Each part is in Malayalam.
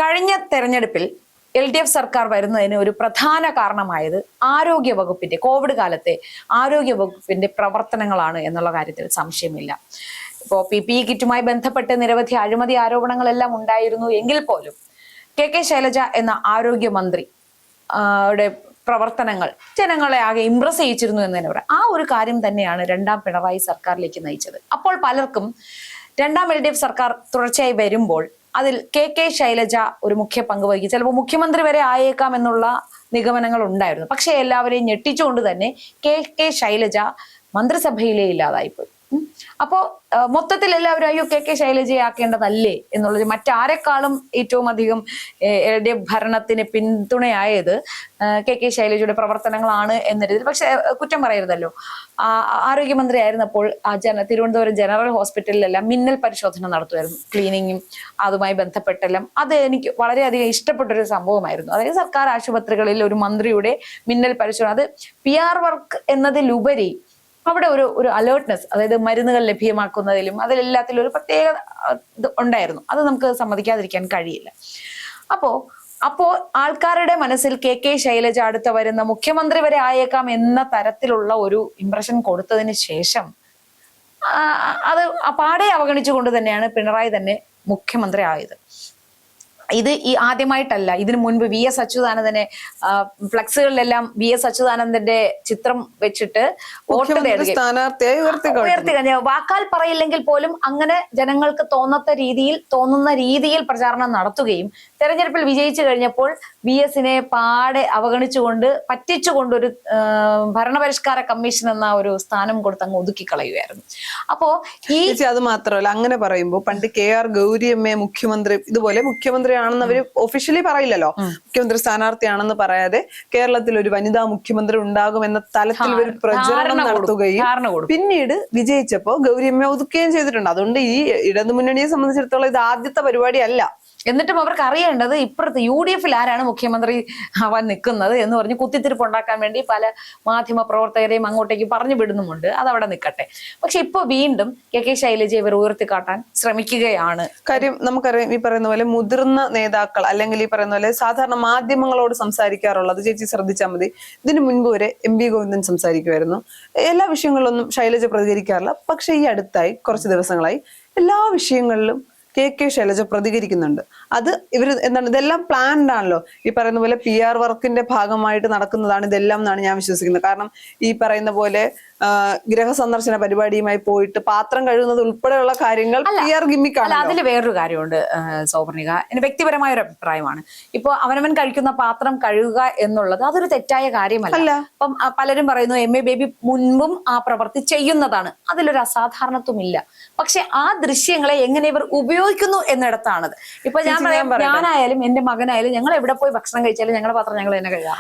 കഴിഞ്ഞ തെരഞ്ഞെടുപ്പിൽ LDF സർക്കാർ വരുന്നതിന് ഒരു പ്രധാന കാരണമായത് ആരോഗ്യ വകുപ്പിന്റെ കോവിഡ് കാലത്തെ ആരോഗ്യ വകുപ്പിന്റെ പ്രവർത്തനങ്ങളാണ് എന്നുള്ള കാര്യത്തിൽ സംശയമില്ല. ഇപ്പോൾ PPE കിറ്റുമായി ബന്ധപ്പെട്ട് നിരവധി അഴിമതി ആരോപണങ്ങളെല്ലാം ഉണ്ടായിരുന്നു എങ്കിൽ പോലും KK ശൈലജ എന്ന ആരോഗ്യമന്ത്രി പ്രവർത്തനങ്ങൾ ജനങ്ങളെ ആകെ ഇംപ്രസ് ചെയ്യിച്ചിരുന്നു എന്ന് തന്നെ പറയാം. ആ ഒരു കാര്യം തന്നെയാണ് രണ്ടാം പിണറായി സർക്കാരിലേക്ക് നയിച്ചത്. അപ്പോൾ പലർക്കും രണ്ടാം LDF സർക്കാർ തുടർച്ചയായി വരുമ്പോൾ അതിൽ KK ശൈലജ ഒരു മുഖ്യ പങ്ക് വഹിക്കും, ചിലപ്പോൾ മുഖ്യമന്ത്രി വരെ ആയേക്കാം എന്നുള്ള നിഗമനങ്ങൾ ഉണ്ടായിരുന്നു. പക്ഷെ എല്ലാവരെയും ഞെട്ടിച്ചുകൊണ്ട് തന്നെ KK ശൈലജ മന്ത്രിസഭയിലേ ഇല്ലാതായിപ്പോയി. അപ്പോ മൊത്തത്തിൽ എല്ലാവരും അയ്യോ KK ശൈലജയെ ആക്കേണ്ടതല്ലേ എന്നുള്ളത്, മറ്റാരെക്കാളും ഏറ്റവും അധികം LDF ഭരണത്തിന് പിന്തുണയായത് KK ശൈലജയുടെ പ്രവർത്തനങ്ങളാണ് എന്ന രീതിയിൽ. പക്ഷെ കുറ്റം പറയരുതല്ലോ, ആരോഗ്യമന്ത്രി ആയിരുന്നപ്പോൾ തിരുവനന്തപുരം ജനറൽ ഹോസ്പിറ്റലിലെല്ലാം മിന്നൽ പരിശോധന നടത്തുമായിരുന്നു, ക്ലീനിങ്ങും അതുമായി ബന്ധപ്പെട്ടെല്ലാം. അത് എനിക്ക് വളരെയധികം ഇഷ്ടപ്പെട്ടൊരു സംഭവമായിരുന്നു. അതായത് സർക്കാർ ആശുപത്രികളിൽ ഒരു മന്ത്രിയുടെ മിന്നൽ പരിശോധന, അത് PR വർക്ക് എന്നതിലുപരി അവിടെ ഒരു അലേർട്ട്നെസ്, അതായത് മരുന്നുകൾ ലഭ്യമാക്കുന്നതിലും അതിലെല്ലാത്തിലും ഒരു പ്രത്യേക ഉണ്ടായിരുന്നു. അത് നമുക്ക് സമ്മതിക്കാതിരിക്കാൻ കഴിയില്ല. അപ്പോ ആൾക്കാരുടെ മനസ്സിൽ KK ശൈലജ അടുത്ത വരുന്ന മുഖ്യമന്ത്രി വരെ ആയേക്കാം എന്ന തരത്തിലുള്ള ഒരു ഇംപ്രഷൻ കൊടുത്തതിന് ശേഷം അത് പാടെ അവഗണിച്ചുകൊണ്ട് തന്നെയാണ് പിണറായി തന്നെ മുഖ്യമന്ത്രി ആയത്. ഇത് ആദ്യമായിട്ടല്ല. ഇതിനു മുൻപ് VS അച്യുതാനന്ദനെ ഫ്ലക്സുകളിലെല്ലാം VS അച്യുതാനന്ദന്റെ ചിത്രം വെച്ചിട്ട് വോട്ട് ഉയർത്തി കഴിഞ്ഞ വാക്കാൽ പറയില്ലെങ്കിൽ പോലും അങ്ങനെ ജനങ്ങൾക്ക് തോന്നുന്ന രീതിയിൽ പ്രചാരണം നടത്തുകയും തെരഞ്ഞെടുപ്പിൽ വിജയിച്ചു കഴിഞ്ഞപ്പോൾ VSനെ പാടെ അവഗണിച്ചുകൊണ്ട് പറ്റിച്ചുകൊണ്ടൊരു ഭരണപരിഷ്കാര കമ്മീഷൻ എന്ന ഒരു സ്ഥാനം കൊടുത്ത് അങ്ങ് ഒതുക്കിക്കളയുകയായിരുന്നു. അപ്പോ അത് മാത്രമല്ല, അങ്ങനെ പറയുമ്പോൾ പണ്ട് KR ഗൗരിയമ്മയെ മുഖ്യമന്ത്രി ഇതുപോലെ മുഖ്യമന്ത്രി ആണെന്ന് അവര് ഒഫീഷ്യലി പറയില്ലല്ലോ, മുഖ്യമന്ത്രി സ്ഥാനാർത്ഥിയാണെന്ന് പറയാതെ കേരളത്തിൽ ഒരു വനിതാ മുഖ്യമന്ത്രി ഉണ്ടാകുമെന്ന തലത്തിൽ ഒരു പ്രചരണം നടത്തുകയും പിന്നീട് വിജയിച്ചപ്പോ ഗൗരിയമ്മയെ ഒതുക്കുകയും ചെയ്തിട്ടുണ്ട്. അതുകൊണ്ട് ഈ ഇടതുമുന്നണിയെ സംബന്ധിച്ചിടത്തോളം ഇത് ആദ്യത്തെ പരിപാടി അല്ല. എന്നിട്ടും അവർക്ക് അറിയേണ്ടത് ഇപ്പുറത്ത് UDFൽ ആരാണ് മുഖ്യമന്ത്രി ആവാൻ നിൽക്കുന്നത് എന്ന് പറഞ്ഞ് കുത്തിത്തിരിപ്പ് ഉണ്ടാക്കാൻ വേണ്ടി പല മാധ്യമ പ്രവർത്തകരെയും അങ്ങോട്ടേക്ക് പറഞ്ഞു വിടുന്നുമുണ്ട്. അതവിടെ നിൽക്കട്ടെ. പക്ഷെ ഇപ്പൊ വീണ്ടും KK ശൈലജ ഇവർ ഉയർത്തിക്കാട്ടാൻ ശ്രമിക്കുകയാണ്. കാര്യം നമുക്കറിയാം, ഈ പറയുന്ന പോലെ മുതിർന്ന നേതാക്കൾ അല്ലെങ്കിൽ ഈ പറയുന്ന പോലെ സാധാരണ മാധ്യമങ്ങളോട് സംസാരിക്കാറുള്ളത്, ചേച്ചി ശ്രദ്ധിച്ചാൽ മതി, ഇതിനു മുൻപ് വരെ MV ഗോവിന്ദൻ സംസാരിക്കുമായിരുന്നു. എല്ലാ വിഷയങ്ങളിലൊന്നും ശൈലജ പ്രതികരിക്കാറില്ല. പക്ഷെ ഈ അടുത്തായി കുറച്ച് ദിവസങ്ങളായി എല്ലാ വിഷയങ്ങളിലും KK ശൈലജ പ്രതികരിക്കുന്നുണ്ട്. അത് എന്താണ്, ഇതെല്ലാം പ്ലാൻഡ് ആണല്ലോ. ഈ പറയുന്ന പോലെ PR വർക്കിന്റെ ഭാഗമായിട്ട് നടക്കുന്നതാണ് ഇതെല്ലാം എന്നാണ് ഞാൻ വിശ്വസിക്കുന്നത്. കാരണം ഈ പറയുന്ന പോലെ ഗൃഹസന്ദർശന പരിപാടിയുമായി പോയിട്ട് പാത്രം കഴുകുന്നത് ഉൾപ്പെടെയുള്ള കാര്യങ്ങൾ PR ഗിമ്മിക്കാണ്. അതിൽ വേറൊരു കാര്യമുണ്ട് സൗവർണിക, എന്റെ വ്യക്തിപരമായ ഒരു അഭിപ്രായമാണ്. ഇപ്പൊ അവനവൻ കഴിക്കുന്ന പാത്രം കഴുകുക എന്നുള്ളത് അതൊരു തെറ്റായ കാര്യമല്ല. അപ്പം പലരും പറയുന്നു MA ബേബി മുൻപും ആ പ്രവൃത്തി ചെയ്യുന്നതാണ്, അതിലൊരു അസാധാരണത്വമില്ല. പക്ഷെ ആ ദൃശ്യങ്ങളെ എങ്ങനെ ഇവർ ഉപയോഗിക്കുന്നു എന്നിടത്താണത്. ഇപ്പൊ ഞാൻ പറയാം, ഞാനായാലും എന്റെ മകനായാലും ഞങ്ങൾ എവിടെ പോയി ഭക്ഷണം കഴിച്ചാലും ഞങ്ങളുടെ പാത്രം ഞങ്ങൾ തന്നെ കഴുകാം.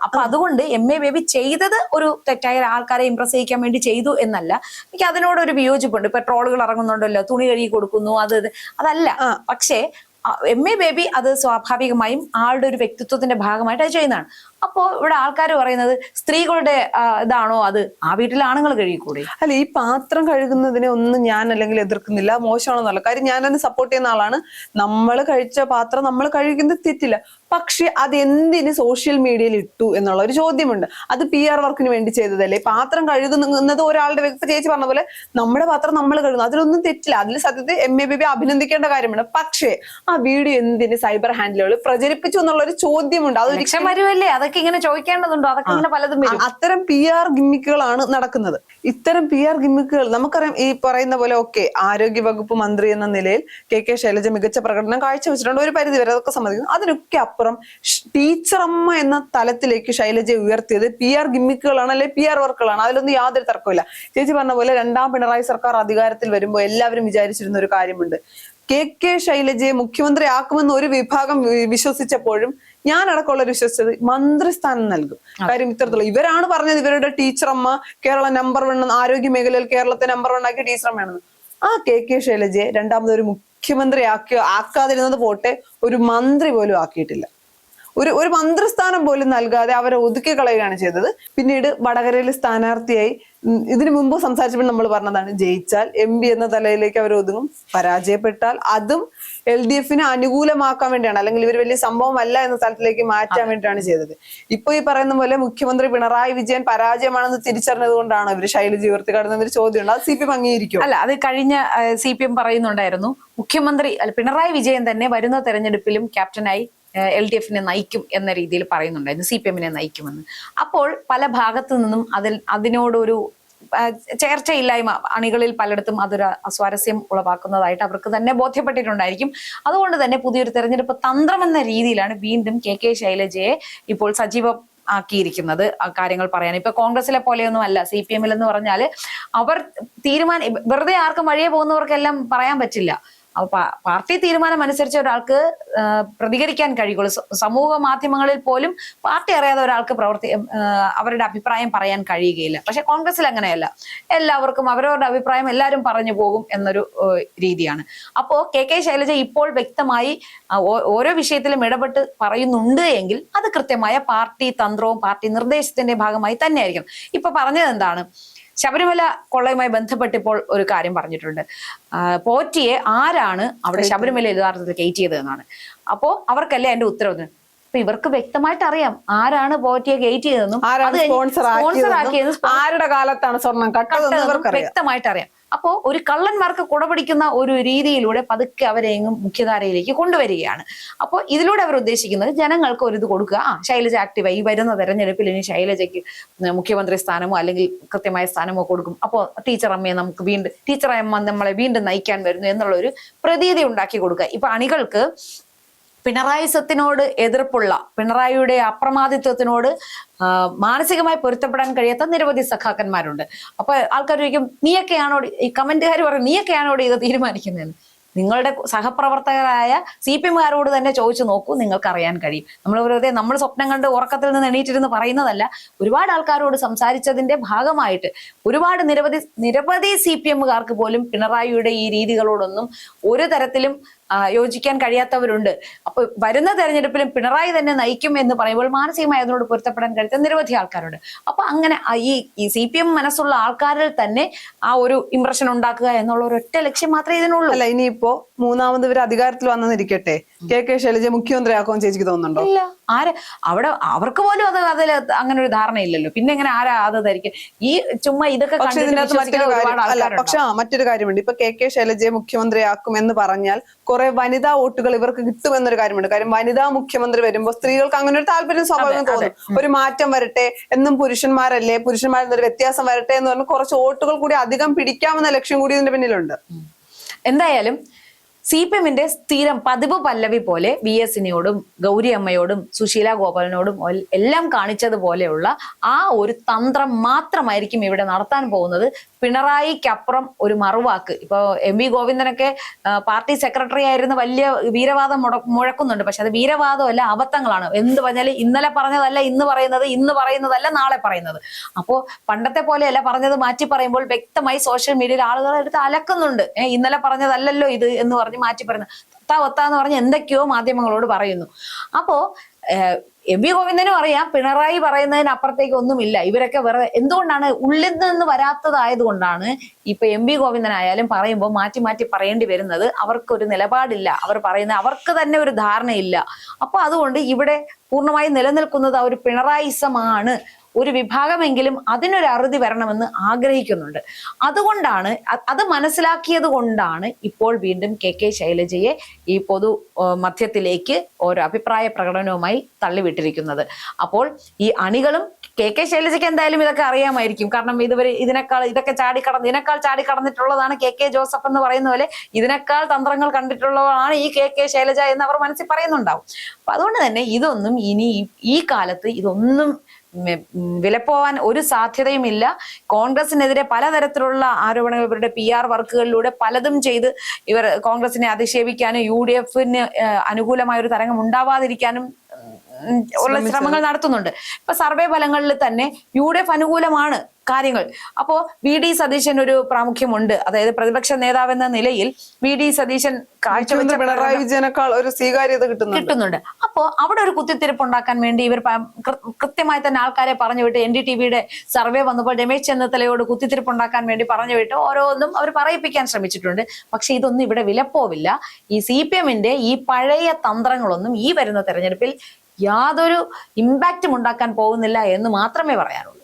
അപ്പൊ അതുകൊണ്ട് MA ബേബി ചെയ്തത് ഒരു തെറ്റായ ആൾക്കാരെ ഇംപ്രസ് ചെയ്യിക്കാൻ വേണ്ടി ചെയ്തു എന്നല്ല. എനിക്ക് അതിനോടൊരു വിയോജിപ്പുണ്ട്. ഇപ്പൊ ട്രോളുകൾ ഇറങ്ങുന്നുണ്ടല്ലോ, തുണി കഴുകി കൊടുക്കുന്നു, അതല്ല. പക്ഷേ MA ബേബി അത് സ്വാഭാവികമായും ആളുടെ ഒരു വ്യക്തിത്വത്തിന്റെ ഭാഗമായിട്ട് അത് ചെയ്യുന്നതാണ്. അപ്പോ ഇവിടെ ആൾക്കാർ പറയുന്നത് സ്ത്രീകളുടെ ഇതാണോ അത്, ആ വീട്ടിലെ ആണുങ്ങൾ കഴുകിക്കൂടെ? അല്ല, ഈ പാത്രം കഴുകുന്നതിനെ ഒന്നും ഞാൻ അല്ലെങ്കിൽ എതിർക്കുന്നില്ല, മോശമാണെന്നല്ല. കാര്യം ഞാനതിന് സപ്പോർട്ട് ചെയ്യുന്ന ആളാണ്. നമ്മൾ കഴിച്ച പാത്രം നമ്മൾ കഴുകുന്നത് തെറ്റില്ല. പക്ഷെ അത് എന്തിന് സോഷ്യൽ മീഡിയയിൽ ഇട്ടു എന്നുള്ള ഒരു ചോദ്യമുണ്ട്. അത് PR വർക്കിന് വേണ്ടി ചെയ്തതല്ലേ? പാത്രം കഴുകുന്നത് ഒരാളുടെ വ്യക്തി, ചേച്ചി പറഞ്ഞ പോലെ നമ്മുടെ പാത്രം നമ്മൾ കഴുകുന്നു, അതിലൊന്നും തെറ്റില്ല. അതിൽ സത്യത്തിൽ MA ബേബി അഭിനന്ദിക്കേണ്ട കാര്യമാണ്. പക്ഷേ ആ വീഡിയോ എന്തിന് സൈബർ ഹാൻഡിലുകൾ പ്രചരിപ്പിച്ചു എന്നുള്ള ഒരു ചോദ്യമുണ്ട്. അത് ലക്ഷം വരുമല്ലേ, അതൊക്കെ ഇങ്ങനെ ചോദിക്കേണ്ടതുണ്ടോ? അതൊക്കെ ഇങ്ങനെ പലതും വരും. അത്തരം PR ഗിമ്മിക്കുകളാണ് നടക്കുന്നത്. ഇത്തരം PR ഗിമ്മിക്കുകൾ നമുക്കറിയാം. ഈ പറയുന്ന പോലെ ആരോഗ്യ വകുപ്പ് മന്ത്രി എന്ന നിലയിൽ KK ശൈലജ മികച്ച പ്രകടനം കാഴ്ചവെച്ചിട്ടുണ്ട്, ഒരു പരിധി വരെ അതൊക്കെ സമ്മതിക്കുന്നു. അതിനൊക്കെ അപ്പുറം ടീച്ചറമ്മ എന്ന തലത്തിലേക്ക് ശൈലജ ഉയർത്തിയത് PR ഗിമ്മിക്കുകളാണ്, അല്ലെ PR വർക്കുകളാണ്. അതിലൊന്നും യാതൊരു തർക്കമില്ല. ചേച്ചി പറഞ്ഞ പോലെ രണ്ടാം പിണറായി സർക്കാർ അധികാരത്തിൽ വരുമ്പോൾ എല്ലാവരും വിചാരിച്ചിരുന്ന ഒരു കാര്യമുണ്ട്, KK ശൈലജയെ മുഖ്യമന്ത്രി ആക്കുമെന്ന് ഒരു വിഭാഗം വിശ്വസിച്ചപ്പോഴും ഞാൻ അടക്കമുള്ളവർ വിശ്വസിച്ചത് മന്ത്രിസ്ഥാനം നൽകും. കാര്യം ഇത്തരത്തിലുള്ള ഇവരാണ് പറഞ്ഞത്, ഇവരുടെ ടീച്ചറമ്മ കേരള നമ്പർ 1, ആരോഗ്യ മേഖലയിൽ കേരളത്തെ നമ്പർ 1 ആക്കിയ ടീച്ചറമ്മയാണെന്ന്. ആ KK ശൈലജയെ രണ്ടാമതൊരു മുഖ്യമന്ത്രി ആക്കാതിരുന്നത് പോട്ടെ, ഒരു മന്ത്രി പോലും ആക്കിയിട്ടില്ല. ഒരു മന്ത്രിസ്ഥാനം പോലും നൽകാതെ അവരെ ഒതുക്കി കളയുകയാണ് ചെയ്തത്. പിന്നീട് വടകരയിൽ സ്ഥാനാർത്ഥിയായി ഇതിനു മുമ്പ് സംസാരിച്ചപ്പോൾ നമ്മൾ പറഞ്ഞതാണ്, ജയിച്ചാൽ MP എന്ന തലയിലേക്ക് അവർ ഒതുങ്ങും, പരാജയപ്പെട്ടാൽ അതും LDFന് അനുകൂലമാക്കാൻ വേണ്ടിയാണ്, അല്ലെങ്കിൽ ഇവർ വലിയ സംഭവമല്ല എന്ന തലത്തിലേക്ക് മാറ്റാൻ വേണ്ടിയിട്ടാണ് ചെയ്തത്. ഇപ്പൊ ഈ പറയുന്ന പോലെ മുഖ്യമന്ത്രി പിണറായി വിജയൻ പരാജയമാണെന്ന് തിരിച്ചറിഞ്ഞത് കൊണ്ടാണ് ഇവർ ശൈലജ ഉയർത്തിക്കാടുന്നൊരു ചോദ്യമുണ്ട്. അത് CPM അംഗീകരിക്കും? അല്ല, അത് കഴിഞ്ഞ CPM പറയുന്നുണ്ടായിരുന്നു, മുഖ്യമന്ത്രി പിണറായി വിജയൻ തന്നെ വരുന്ന തെരഞ്ഞെടുപ്പിലും ക്യാപ്റ്റനായി LDFനെ നയിക്കും എന്ന രീതിയിൽ പറയുന്നുണ്ടായിരുന്നു, CPMനെ നയിക്കുമെന്ന്. അപ്പോൾ പല ഭാഗത്തു നിന്നും അതിനോടൊരു ചേർച്ചയില്ലായ്മ അണികളിൽ പലയിടത്തും അതൊരു അസ്വാരസ്യം ഉളവാക്കുന്നതായിട്ട് അവർക്ക് തന്നെ ബോധ്യപ്പെട്ടിട്ടുണ്ടായിരിക്കും. അതുകൊണ്ട് തന്നെ പുതിയൊരു തെരഞ്ഞെടുപ്പ് തന്ത്രം എന്ന രീതിയിലാണ് വീണ്ടും KK ശൈലജയെ ഇപ്പോൾ ആക്കിയിരിക്കുന്നത് കാര്യങ്ങൾ പറയാൻ. ഇപ്പൊ കോൺഗ്രസിലെ പോലെയൊന്നും അല്ല CPMൽ എന്ന് പറഞ്ഞാൽ അവർ വെറുതെ ആർക്കും വഴിയെ പോകുന്നവർക്കെല്ലാം പറയാൻ പറ്റില്ല. പാർട്ടി തീരുമാനം അനുസരിച്ച് ഒരാൾക്ക് പ്രതികരിക്കാൻ കഴിയുള്ളൂ. സമൂഹ മാധ്യമങ്ങളിൽ പോലും പാർട്ടി അറിയാതെ ഒരാൾക്ക് അവരുടെ അഭിപ്രായം പറയാൻ കഴിയുകയില്ല. പക്ഷെ കോൺഗ്രസിൽ അങ്ങനെയല്ല, എല്ലാവർക്കും അവരവരുടെ അഭിപ്രായം എല്ലാവരും പറഞ്ഞു പോകും എന്നൊരു രീതിയാണ്. അപ്പോ KK ശൈലജ ഇപ്പോൾ വ്യക്തമായി ഓരോ വിഷയത്തിലും ഇടപെട്ട് പറയുന്നുണ്ട് എങ്കിൽ അത് കൃത്യമായ പാർട്ടി തന്ത്രവും പാർട്ടി നിർദ്ദേശത്തിന്റെ ഭാഗമായി തന്നെയായിരിക്കും. ഇപ്പൊ പറഞ്ഞത് എന്താണ്, ശബരിമല കൊള്ളയുമായി ബന്ധപ്പെട്ട് ഇപ്പോൾ ഒരു കാര്യം പറഞ്ഞിട്ടുണ്ട്. പോറ്റിയെ ആരാണ് അവിടെ ശബരിമല യഥാർത്ഥത്തിൽ കയറ്റിയത് എന്നാണ്. അപ്പോ അവർക്കല്ലേ അതിന്റെ ഉത്തരവ്. അപ്പൊ ഇവർക്ക് വ്യക്തമായിട്ട് അറിയാം ആരാണ് പോറ്റിയെ കയറ്റിയതെന്നും സ്പോൺസർ ആക്കിയതെന്നും ആരുടെ കാലത്താണ് സ്വർണം കട്ടതെന്നും വ്യക്തമായിട്ട് അറിയാം. അപ്പോ ഒരു കള്ളന്മാർക്ക് കുടപിടിക്കുന്ന ഒരു രീതിയിലൂടെ പതുക്കെ അവരെങ്ങും മുഖ്യധാരയിലേക്ക് കൊണ്ടുവരികയാണ്. അപ്പോൾ ഇതിലൂടെ അവർ ഉദ്ദേശിക്കുന്നത് ജനങ്ങൾക്ക് ഒരു ഇത് കൊടുക്കുക, ശൈലജ ആക്റ്റീവായി ഈ വരുന്ന തെരഞ്ഞെടുപ്പിൽ ഇനി ശൈലജയ്ക്ക് മുഖ്യമന്ത്രി സ്ഥാനമോ അല്ലെങ്കിൽ കൃത്യമായ സ്ഥാനമോ കൊടുക്കും, അപ്പോൾ ടീച്ചർ അമ്മയെ നമുക്ക് വീണ്ടും ടീച്ചർ അമ്മ നമ്മളെ വീണ്ടും നയിക്കാൻ വരുന്നു എന്നുള്ള ഒരു പ്രതീതി ഉണ്ടാക്കി കൊടുക്കുക. ഇപ്പൊ അണികൾക്ക് പിണറായിസത്തിനോട് എതിർപ്പുള്ള, പിണറായിയുടെ അപ്രമാദിത്വത്തിനോട് മാനസികമായി പൊരുത്തപ്പെടാൻ കഴിയാത്ത നിരവധി സഖാക്കന്മാരുണ്ട്. അപ്പൊ ആൾക്കാർ ചോദിക്കും, നീയൊക്കെയാണോ ഈ കമന്റുകാർ പറയും, നീയൊക്കെയാണോ ഇത് തീരുമാനിക്കുന്നതെന്ന്. നിങ്ങളുടെ സഹപ്രവർത്തകരായ CPMകാരോട് തന്നെ ചോദിച്ചു നോക്കൂ, നിങ്ങൾക്ക് അറിയാൻ കഴിയും. നമ്മൾ സ്വപ്നം കണ്ട് ഉറക്കത്തിൽ നിന്ന് എണീറ്റിരുന്ന് പറയുന്നതല്ല. ഒരുപാട് ആൾക്കാരോട് സംസാരിച്ചതിന്റെ ഭാഗമായിട്ട് നിരവധി CPMകാർക്ക് പോലും പിണറായിയുടെ ഈ രീതികളോടൊന്നും ഒരു തരത്തിലും യോജിക്കാൻ കഴിയാത്തവരുണ്ട്. അപ്പൊ വരുന്ന തെരഞ്ഞെടുപ്പിലും പിണറായി തന്നെ നയിക്കും എന്ന് പറയുമ്പോൾ മാനസികമായി അതിനോട് പൊരുത്തപ്പെടാൻ കഴിയാത്ത നിരവധി ആൾക്കാരുണ്ട്. അപ്പൊ അങ്ങനെ ഈ CPM മനസ്സുള്ള ആൾക്കാരിൽ തന്നെ ആ ഒരു ഇംപ്രഷൻ ഉണ്ടാക്കുക എന്നുള്ള ഒരു ഒറ്റ ലക്ഷ്യം മാത്രമേ ഇതിനുള്ളൂ. അല്ല, ഇനിയിപ്പോ മൂന്നാമത് ഇവർ അധികാരത്തിൽ വന്നെന്നിരിക്കട്ടെ, KK ശൈലജ മുഖ്യമന്ത്രിയാക്കുമെന്ന് ചേച്ചിക്ക് തോന്നുന്നുണ്ടോ? ഇല്ല, അവിടെ അവർക്ക് പോലും അതിൽ അങ്ങനെ ഒരു ധാരണയില്ലല്ലോ. പിന്നെ എങ്ങനെ ആരാ അത് ധരിക്കും? ഈ ചുമ്മാ ഇതൊക്കെ മറ്റൊരു കാര്യമുണ്ട്. ഇപ്പൊ KK ശൈലജയെ മുഖ്യമന്ത്രിയാക്കും എന്ന് പറഞ്ഞാൽ കുറെ വനിതാ വോട്ടുകൾ ഇവർക്ക് കിട്ടുമെന്നൊരു കാര്യമുണ്ട്. കാര്യം വനിതാ മുഖ്യമന്ത്രി വരുമ്പോൾ സ്ത്രീകൾക്ക് അങ്ങനെ ഒരു താല്പര്യം സ്വാഭാവികം തോന്നും. ഒരു മാറ്റം വരട്ടെ, എന്നും പുരുഷന്മാരല്ലേ, പുരുഷന്മാരിൽ ഒരു വ്യത്യാസം വരട്ടെ എന്ന് പറഞ്ഞ് കുറച്ച് വോട്ടുകൾ കൂടി അധികം പിടിക്കാമെന്ന ലക്ഷ്യം കൂടി ഇതിന്റെ പിന്നിലുണ്ട്. എന്തായാലും CPMന്റെ സ്ഥിരം പതിവ് പല്ലവി പോലെ VSനോടും ഗൗരി അമ്മയോടും സുശീല ഗോപാലനോടും എല്ലാം കാണിച്ചതുപോലെയുള്ള ആ ഒരു തന്ത്രം മാത്രമായിരിക്കും ഇവിടെ നടത്താൻ പോകുന്നത്. പിണറായിക്കപ്പുറം ഒരു മറുവാക്ക്. ഇപ്പൊ MV ഗോവിന്ദനൊക്കെ പാർട്ടി സെക്രട്ടറി ആയിരുന്ന വലിയ വീരവാദം മുഴക്കുന്നുണ്ട്. പക്ഷെ അത് വീരവാദമല്ല, അബദ്ധങ്ങളാണ്. എന്ത് പറഞ്ഞാൽ ഇന്നലെ പറഞ്ഞതല്ല ഇന്ന് പറയുന്നത്, ഇന്ന് പറയുന്നതല്ല നാളെ പറയുന്നത്. അപ്പോ പണ്ടത്തെ പോലെയല്ല, പറഞ്ഞത് മാറ്റി പറയുമ്പോൾ വ്യക്തമായി സോഷ്യൽ മീഡിയയിൽ ആളുകൾ എടുത്ത് അലക്കുന്നുണ്ട്. ഇന്നലെ പറഞ്ഞതല്ലല്ലോ ഇത് എന്ന് പറഞ്ഞ് മാറ്റി പറയുന്നത്, ഒത്താന്ന് പറഞ്ഞ് എന്തൊക്കെയോ മാധ്യമങ്ങളോട് പറയുന്നു. അപ്പോ MV ഗോവിന്ദനും അറിയാം പിണറായി പറയുന്നതിനപ്പുറത്തേക്ക് ഒന്നുമില്ല. ഇവരൊക്കെ വെറുതെ എന്തുകൊണ്ടാണ് ഉള്ളിൽ നിന്ന് വരാത്തതായത് കൊണ്ടാണ് ഇപ്പൊ MV ഗോവിന്ദനായാലും പറയുമ്പോൾ മാറ്റി മാറ്റി പറയേണ്ടി വരുന്നത്. അവർക്കൊരു നിലപാടില്ല, അവർ പറയുന്ന അവർക്ക് തന്നെ ഒരു ധാരണയില്ല. അപ്പൊ അതുകൊണ്ട് ഇവിടെ പൂർണ്ണമായി നിലനിൽക്കുന്നത് ആ ഒരു പിണറായിസമാണ്. ഒരു വിഭാഗമെങ്കിലും അതിനൊരു അറുതി വരണമെന്ന് ആഗ്രഹിക്കുന്നുണ്ട്. അതുകൊണ്ടാണ്, അത് മനസ്സിലാക്കിയത് കൊണ്ടാണ് ഇപ്പോൾ വീണ്ടും KK ശൈലജയെ ഈ പൊതു മധ്യത്തിലേക്ക് ഓരോ അഭിപ്രായ പ്രകടനവുമായി തള്ളിവിട്ടിരിക്കുന്നത്. അപ്പോൾ ഈ അണികളും KK ശൈലജയ്ക്ക് എന്തായാലും ഇതൊക്കെ അറിയാമായിരിക്കും. കാരണം ഇതിനേക്കാൾ ചാടിക്കടന്നിട്ടുള്ളതാണ് KK ജോസഫ് എന്ന് പറയുന്ന പോലെ ഇതിനേക്കാൾ തന്ത്രങ്ങൾ കണ്ടിട്ടുള്ളതാണ് ഈ KK ശൈലജ എന്ന് അവർ മനസ്സിൽ പറയുന്നുണ്ടാവും. അപ്പൊ അതുകൊണ്ട് തന്നെ ഇതൊന്നും ഇനി ഈ കാലത്ത് ഇതൊന്നും വിലപ്പോവാൻ ഒരു സാധ്യതയുമില്ല. കോൺഗ്രസിനെതിരെ പലതരത്തിലുള്ള ആരോപണങ്ങൾ ഇവരുടെ PR വർക്കുകളിലൂടെ പലതും ചെയ്ത് ഇവർ കോൺഗ്രസിനെ അധിക്ഷേപിക്കാനും UDFന് അനുകൂലമായ ഒരു തരംഗം ഉണ്ടാവാതിരിക്കാനും ഉള്ള ശ്രമങ്ങൾ നടത്തുന്നുണ്ട്. ഇപ്പൊ സർവേ ഫലങ്ങളിൽ തന്നെ UDF അനുകൂലമാണ് കാര്യങ്ങൾ. അപ്പോ VD സതീശൻ ഒരു പ്രാമുഖ്യമുണ്ട്. അതായത് പ്രതിപക്ഷ നേതാവെന്ന നിലയിൽ VD സതീശൻ പിണറായി വിജയനേക്കാൾ ഒരു സ്വീകാര്യത കിട്ടുന്നുണ്ട്. അപ്പോ അപ്പോൾ അവിടെ ഒരു കുത്തിത്തിരിപ്പ് ഉണ്ടാക്കാൻ വേണ്ടി ഇവർ കൃത്യമായി തന്നെ ആൾക്കാരെ പറഞ്ഞു വിട്ട് NDTVയുടെ സർവേ വന്നപ്പോൾ രമേശ് ചെന്നിത്തലയോട് കുത്തിത്തിരിപ്പ് ഉണ്ടാക്കാൻ വേണ്ടി പറഞ്ഞു വിട്ട് ഓരോന്നും അവർ പറയിപ്പിക്കാൻ ശ്രമിച്ചിട്ടുണ്ട്. പക്ഷെ ഇതൊന്നും ഇവിടെ വിലപ്പോവില്ല. ഈ CPMന്റെ ഈ പഴയ തന്ത്രങ്ങളൊന്നും ഈ വരുന്ന തെരഞ്ഞെടുപ്പിൽ യാതൊരു ഇമ്പാക്റ്റും ഉണ്ടാക്കാൻ പോകുന്നില്ല എന്ന് മാത്രമേ പറയാനുള്ളൂ.